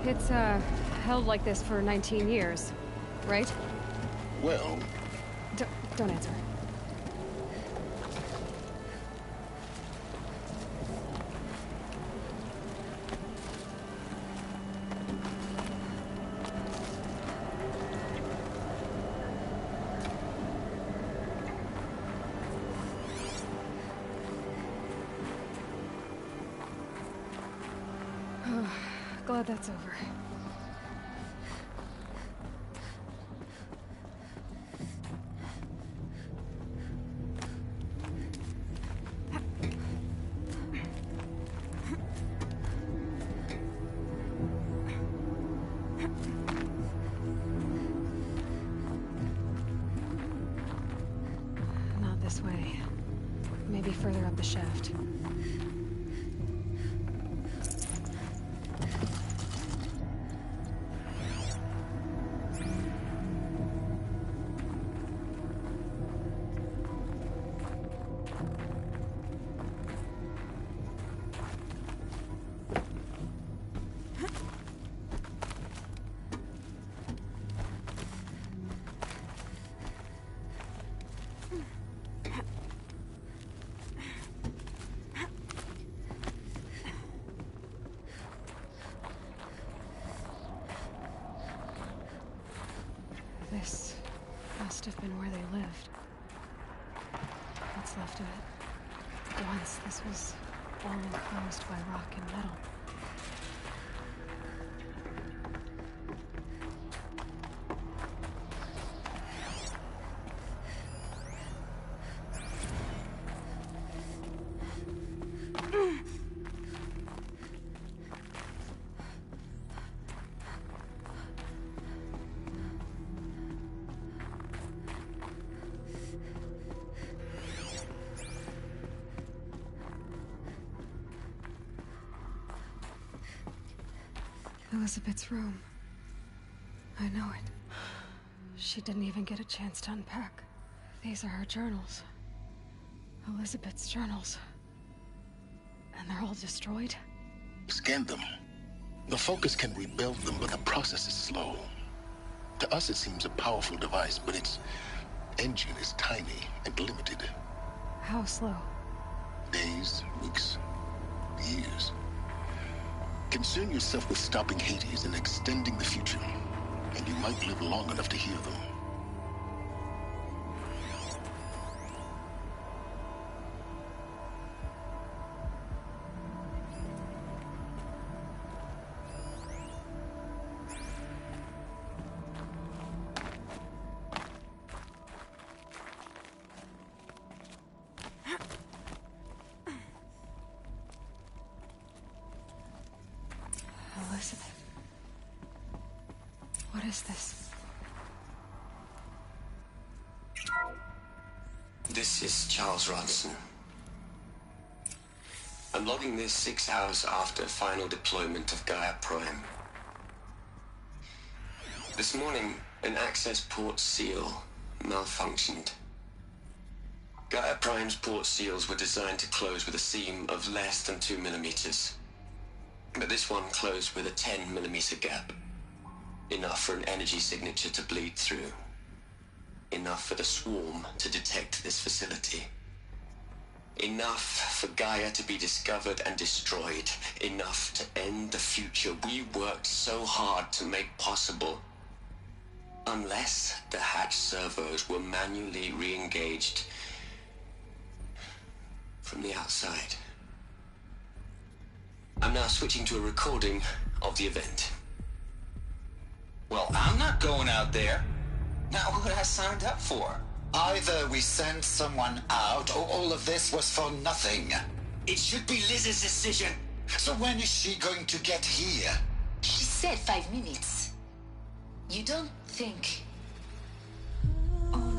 It's, held like this for 19 years, right? Well... Don't answer. Glad that's over. Not this way. Maybe further up the shaft. This must have been where they lived. What's left of it. Once this was all enclosed by rock and metal. Elizabeth's room. I know it. She didn't even get a chance to unpack. These are her journals. Elizabeth's journals. And they're all destroyed? Scan them. The Focus can rebuild them, but the process is slow. To us it seems a powerful device, but its engine is tiny and limited. How slow? Days, weeks, years. Concern yourself with stopping Hades and extending the future, and you might live long enough to hear them. Elizabeth. What is this? This is Charles Ronson. I'm logging this 6 hours after final deployment of Gaia Prime. This morning, an access port seal malfunctioned. Gaia Prime's port seals were designed to close with a seam of less than 2 millimeters. But this one closed with a 10 millimeter gap. Enough for an energy signature to bleed through. Enough for the swarm to detect this facility. Enough for Gaia to be discovered and destroyed. Enough to end the future we worked so hard to make possible. Unless the hatch servos were manually re-engaged from the outside. I'm now switching to a recording of the event. Well, I'm not going out there. Not what I signed up for. Either we send someone out, or all of this was for nothing. It should be Liz's decision. So when is she going to get here? She said 5 minutes. You don't think... Oh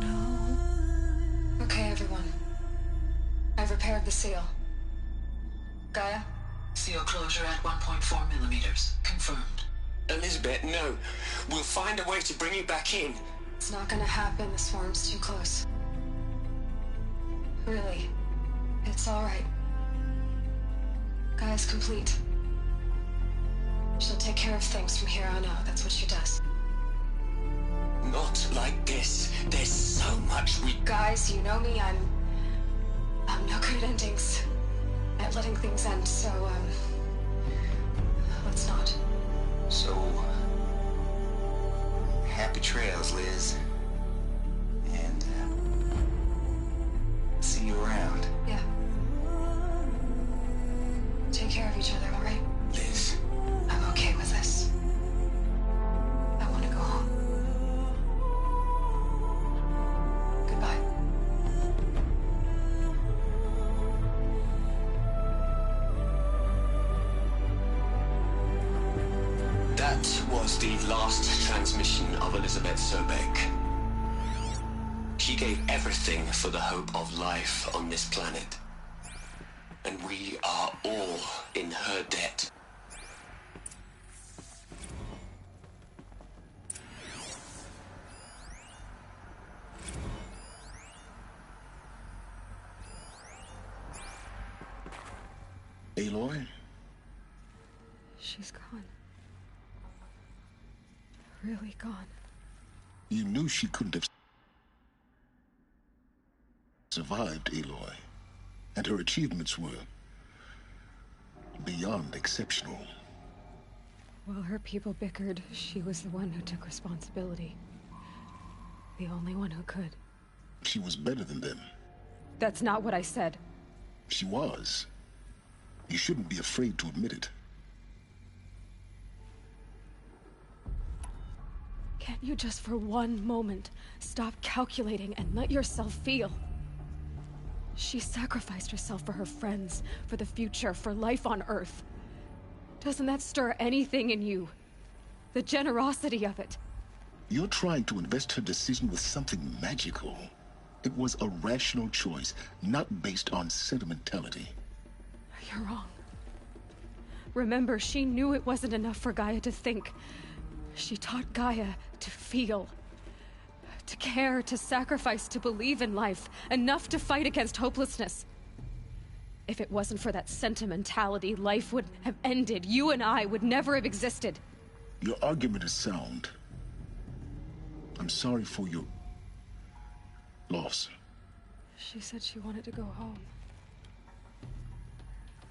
no. Okay, everyone. I've repaired the seal. Gaia? Seal closure at 1.4 millimeters. Confirmed. Elizabeth, no. We'll find a way to bring you back in. It's not gonna happen. The swarm's too close. Really. It's alright. Gaia's complete. She'll take care of things from here on out. That's what she does. Not like this. There's so much we... Guys, you know me, I'm no good at endings. At letting things end, so, let's not. So, happy trails, Liz. And, see you around. Yeah. Take care of each other, all right? Liz. I'm okay with this. I want to go home. Goodbye. That was the last transmission of Elizabeth Sobeck. She gave everything for the hope of life on this planet. And we are all in her debt. Aloy? She's gone. Really gone. You knew she couldn't have survived, Aloy. And her achievements were beyond exceptional. While her people bickered, she was the one who took responsibility. The only one who could. She was better than them. That's not what I said. She was. You shouldn't be afraid to admit it. Can't you just for one moment stop calculating and let yourself feel? She sacrificed herself for her friends, for the future, for life on Earth. Doesn't that stir anything in you? The generosity of it. You're trying to invest her decision with something magical. It was a rational choice, not based on sentimentality. You're wrong. Remember, she knew it wasn't enough for Gaia to think. She taught Gaia to feel. To care, to sacrifice, to believe in life. Enough to fight against hopelessness. If it wasn't for that sentimentality, life would have ended. You and I would never have existed. Your argument is sound. I'm sorry for your loss. She said she wanted to go home.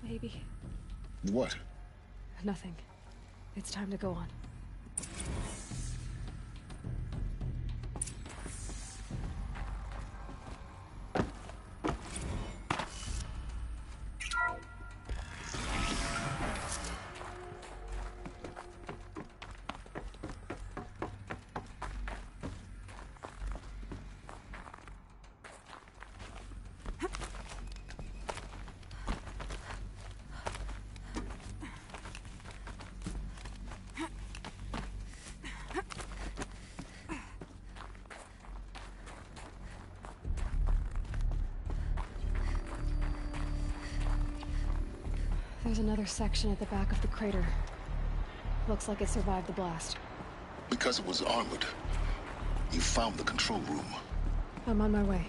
Maybe. What? Nothing. It's time to go on. There's another section at the back of the crater. Looks like it survived the blast. Because it was armored. You found the control room. I'm on my way.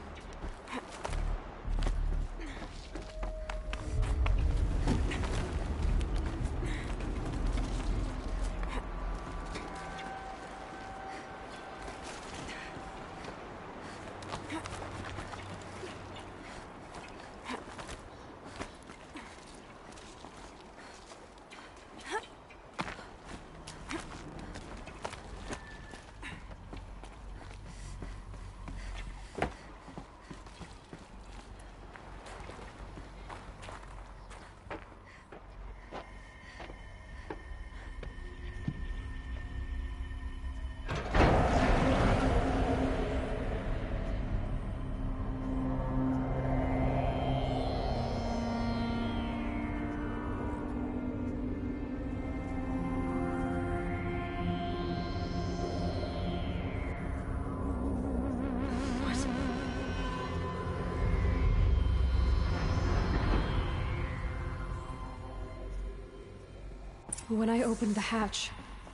When I opened the hatch,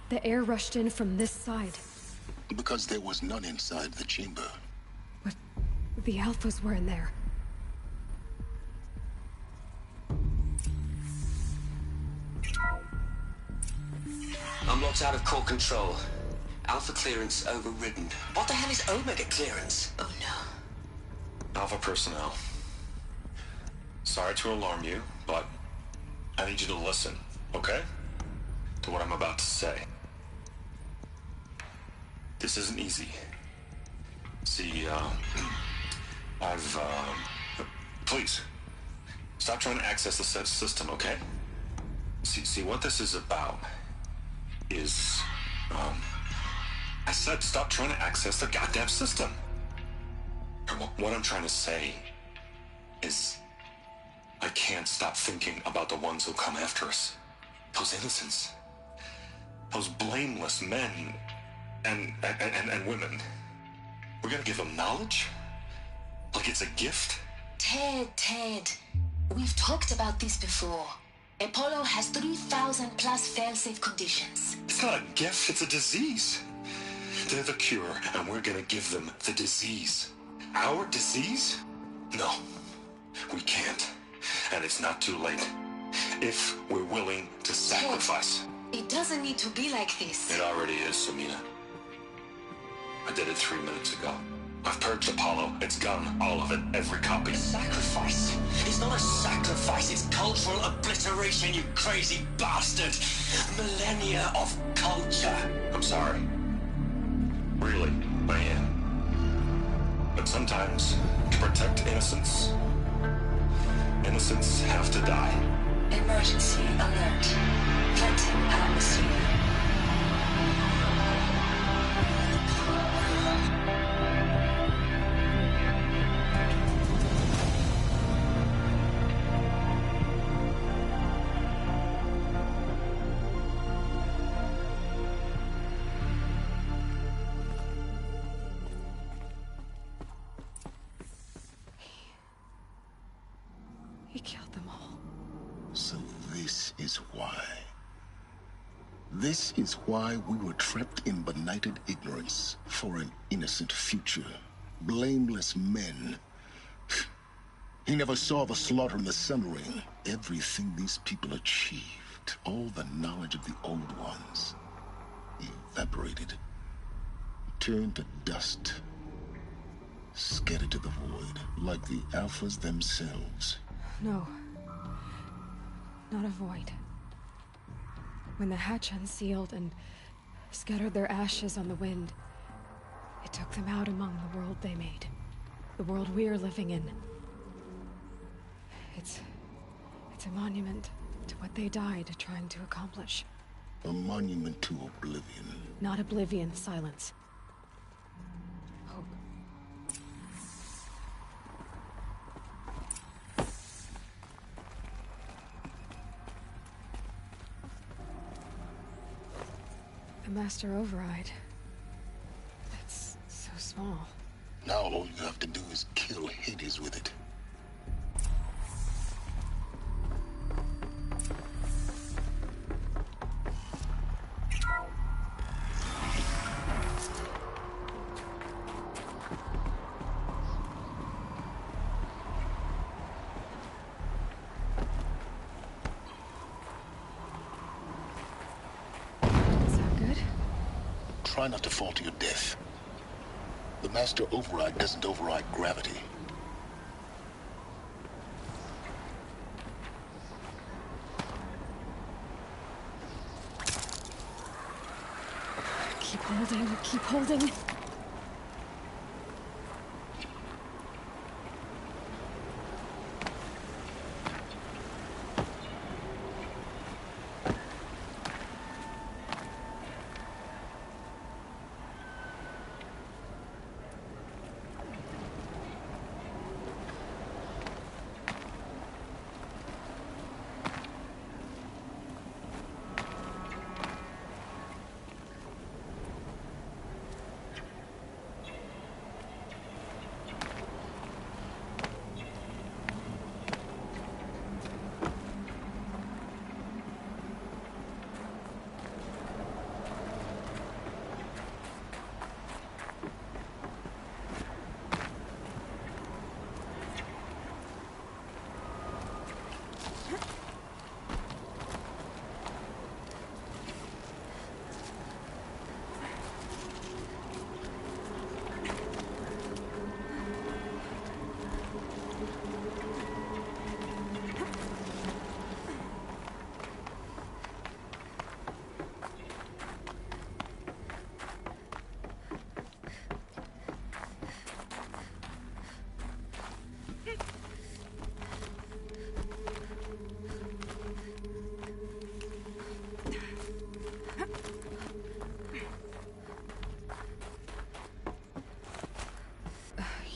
the air rushed in from this side. Because there was none inside the chamber. But the Alphas were in there. locked out of core control. Alpha clearance overridden. What the hell is Omega clearance? Oh no. Alpha personnel. Sorry to alarm you, but I need you to listen, okay? To what I'm about to say. This isn't easy. See, please, stop trying to access the system, okay? See, what this is about is, I said stop trying to access the goddamn system. What I'm trying to say is, I can't stop thinking about the ones who come after us. Those innocents. Those blameless men and women. We're gonna give them knowledge? Like it's a gift? Ted. We've talked about this before. Apollo has 3,000 plus fail-safe conditions. It's not a gift, it's a disease. They're the cure, and we're gonna give them the disease. Our disease? No, we can't. And it's not too late. If we're willing to sacrifice. Ted, it doesn't need to be like this. It already is, Samina. I did it 3 minutes ago. I've purged Apollo. It's gone. All of it. Every copy. Sacrifice? It's not a sacrifice, it's cultural obliteration, you crazy bastard! Millennia of culture! I'm sorry. Really, I am. But sometimes, to protect innocence, innocents have to die. Emergency alert. Planting atmosphere. He killed them all. So this is why. This is why we were trapped in benighted ignorance for an innocent future. Blameless men. He never saw the slaughter in the Sun Ring. Everything these people achieved, all the knowledge of the old ones, evaporated, turned to dust, scattered to the void, like the Alphas themselves. No. Not a void. When the hatch unsealed and scattered their ashes on the wind, it took them out among the world they made. The world we're living in. It's a monument to what they died trying to accomplish. A monument to oblivion. Not oblivion, silence. Hope. The Master Override. That's so small. Now all you have to do is kill Hades with it. Try not to fall to your death. The Master Override doesn't override gravity. Keep holding, keep holding.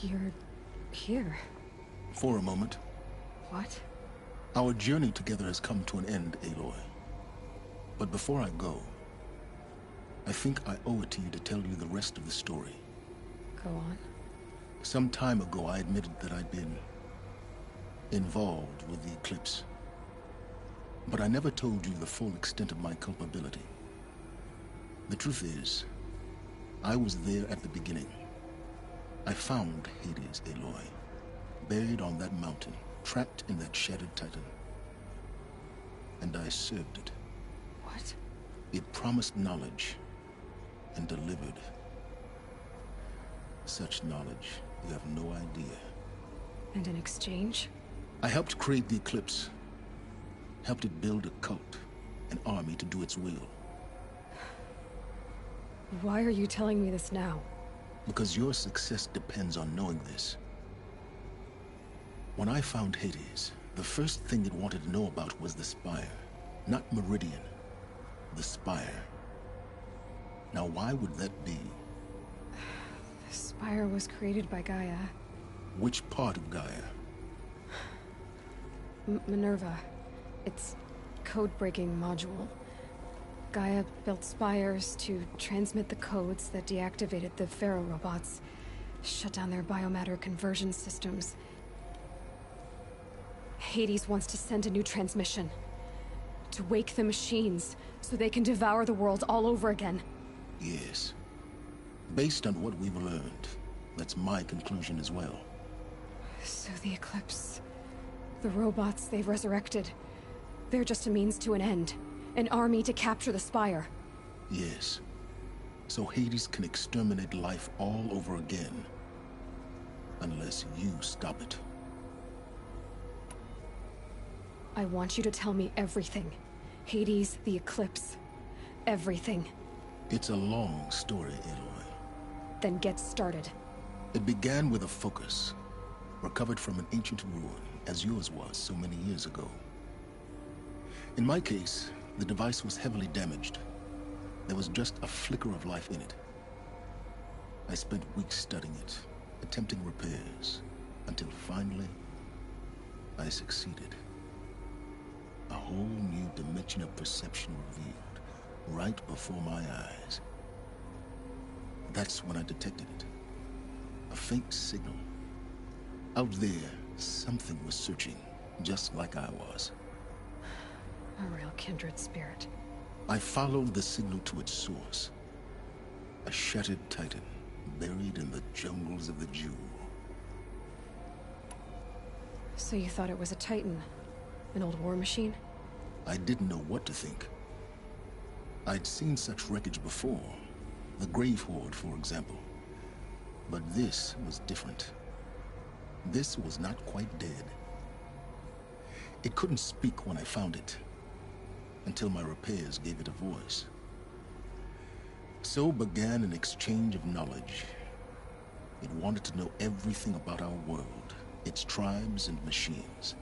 You're here. For a moment. What? Our journey together has come to an end, Aloy. But before I go, I think I owe it to you to tell you the rest of the story. Go on. Some time ago, I admitted that I'd been involved with the Eclipse. But I never told you the full extent of my culpability. The truth is, I was there at the beginning. I found Hades, Aloy, buried on that mountain, trapped in that shattered titan. And I served it. What? It promised knowledge and delivered. Such knowledge, you have no idea. And in exchange? I helped create the Eclipse. Helped it build a cult, an army to do its will. Why are you telling me this now? Because your success depends on knowing this. When I found Hades, the first thing it wanted to know about was the Spire. Not Meridian. The Spire. Now why would that be? The Spire was created by Gaia. Which part of Gaia? Minerva. Its code-breaking module. Gaia built spires to transmit the codes that deactivated the Pharaoh robots, shut down their biomatter conversion systems. Hades wants to send a new transmission. To wake the machines, so they can devour the world all over again. Yes. Based on what we've learned, that's my conclusion as well. So the Eclipse... the robots they've resurrected... they're just a means to an end. An army to capture the Spire. Yes. So Hades can exterminate life all over again. Unless you stop it. I want you to tell me everything. Hades, the Eclipse. Everything. It's a long story, Aloy. Then get started. It began with a focus. Recovered from an ancient ruin, as yours was so many years ago. In my case, the device was heavily damaged. There was just a flicker of life in it. I spent weeks studying it, attempting repairs, until finally, I succeeded. A whole new dimension of perception revealed, right before my eyes. That's when I detected it. A faint signal. Out there, something was searching, just like I was. A real kindred spirit. I followed the signal to its source. A shattered titan, buried in the jungles of the Jewel. So you thought it was a titan? An old war machine? I didn't know what to think. I'd seen such wreckage before. The Grave Horde, for example. But this was different. This was not quite dead. It couldn't speak when I found it. Until my repairs gave it a voice. So began an exchange of knowledge. It wanted to know everything about our world, its tribes and machines.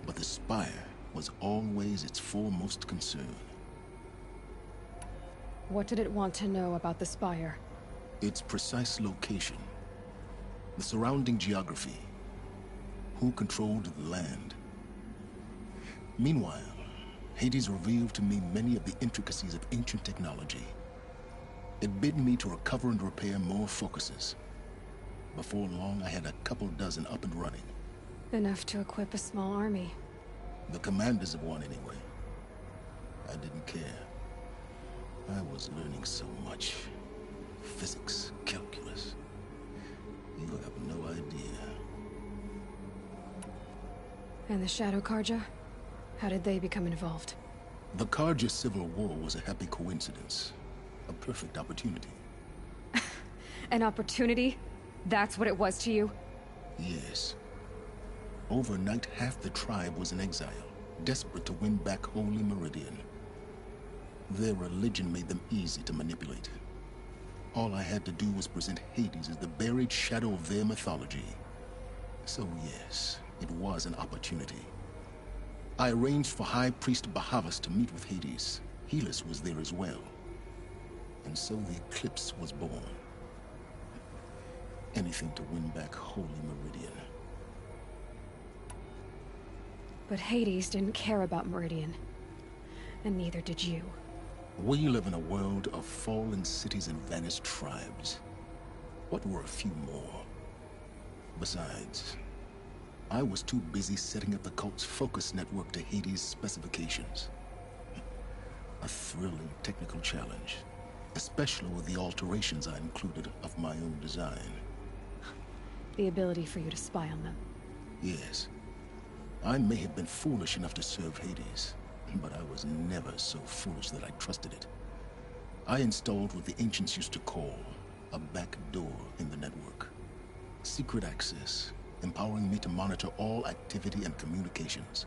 But the Spire was always its foremost concern. What did it want to know about the Spire? Its precise location. The surrounding geography. Who controlled the land. Meanwhile, Hades revealed to me many of the intricacies of ancient technology. It bid me to recover and repair more focuses. Before long, I had a couple dozen up and running. Enough to equip a small army. The commanders of one, anyway. I didn't care. I was learning so much. Physics, calculus. You have no idea. And the Shadow Carja? How did they become involved? The Carja Civil War was a happy coincidence. A perfect opportunity. An opportunity? That's what it was to you? Yes. Overnight, half the tribe was in exile, desperate to win back Holy Meridian. Their religion made them easy to manipulate. All I had to do was present Hades as the buried shadow of their mythology. So yes, it was an opportunity. I arranged for High Priest Bahavas to meet with Hades. Helis was there as well. And so the Eclipse was born. Anything to win back Holy Meridian. But Hades didn't care about Meridian. And neither did you. We live in a world of fallen cities and vanished tribes. What were a few more? Besides, I was too busy setting up the cult's focus network to Hades' specifications. A thrilling technical challenge, especially with the alterations I included of my own design. The ability for you to spy on them. Yes. I may have been foolish enough to serve Hades, but I was never so foolish that I trusted it. I installed what the ancients used to call a back door in the network. Secret access, empowering me to monitor all activity and communications.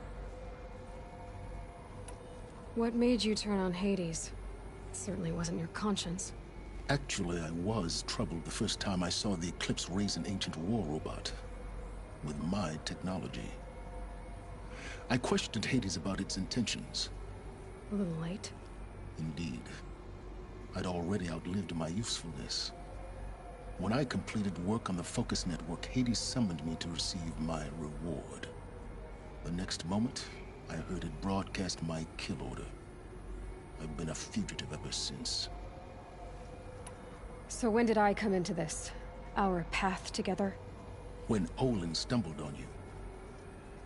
What made you turn on Hades? It certainly wasn't your conscience. Actually, I was troubled the first time I saw the Eclipse raise an ancient war robot. With my technology. I questioned Hades about its intentions. A little late. Indeed. I'd already outlived my usefulness. When I completed work on the Focus Network, Hades summoned me to receive my reward. The next moment, I heard it broadcast my kill order. I've been a fugitive ever since. So when did I come into this? Our path together? When Olin stumbled on you.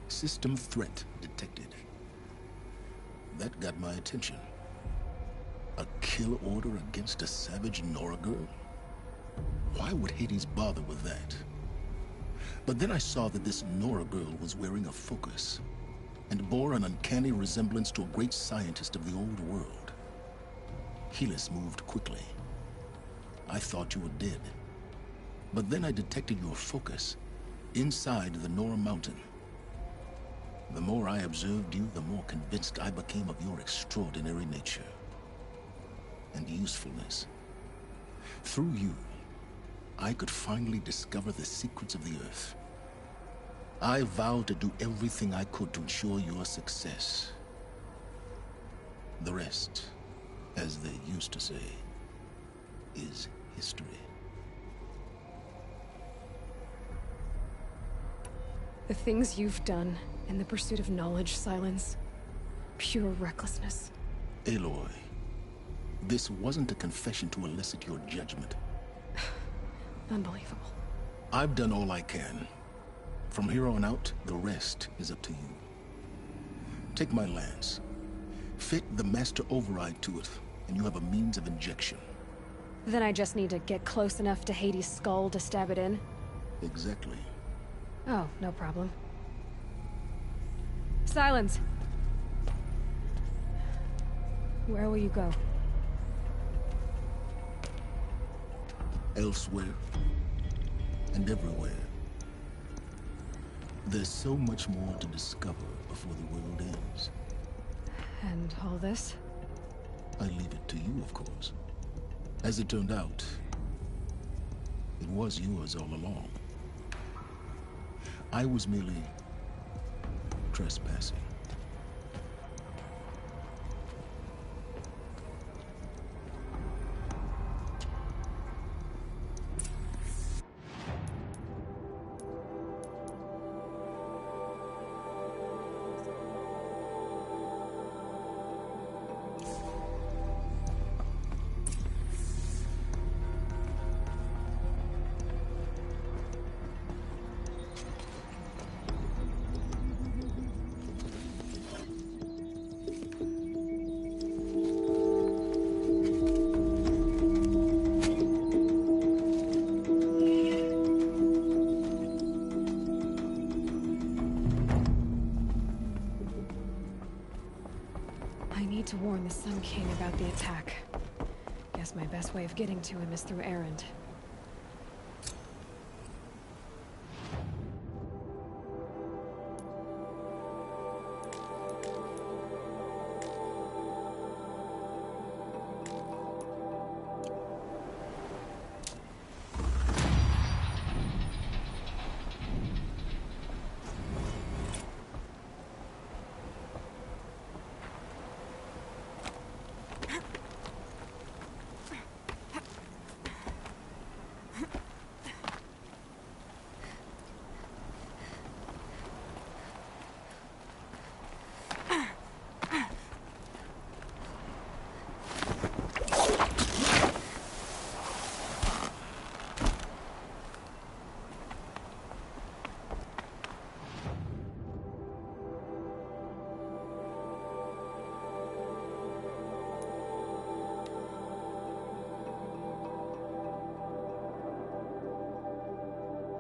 System threat detected. That got my attention. A kill order against a savage Nora girl? Why would Hades bother with that? But then I saw that this Nora girl was wearing a focus, and bore an uncanny resemblance to a great scientist of the old world. Helis moved quickly. I thought you were dead. But then I detected your focus inside the Nora Mountain. The more I observed you, the more convinced I became of your extraordinary nature and usefulness. Through you, I could finally discover the secrets of the Earth. I vowed to do everything I could to ensure your success. The rest, as they used to say, is history. The things you've done in the pursuit of knowledge, Silence. Pure recklessness. Aloy, this wasn't a confession to elicit your judgment. Unbelievable. I've done all I can. From here on out, the rest is up to you. Take my lance. Fit the Master Override to it, and you have a means of injection. Then I just need to get close enough to Hades' skull to stab it in? Exactly. Oh, no problem. Silence! Where will you go? Elsewhere. And everywhere. There's so much more to discover before the world ends. And all this? I leave it to you, of course. As it turned out, it was yours all along. I was merely trespassing. To warn the Sun King about the attack. Guess my best way of getting to him is through Erend.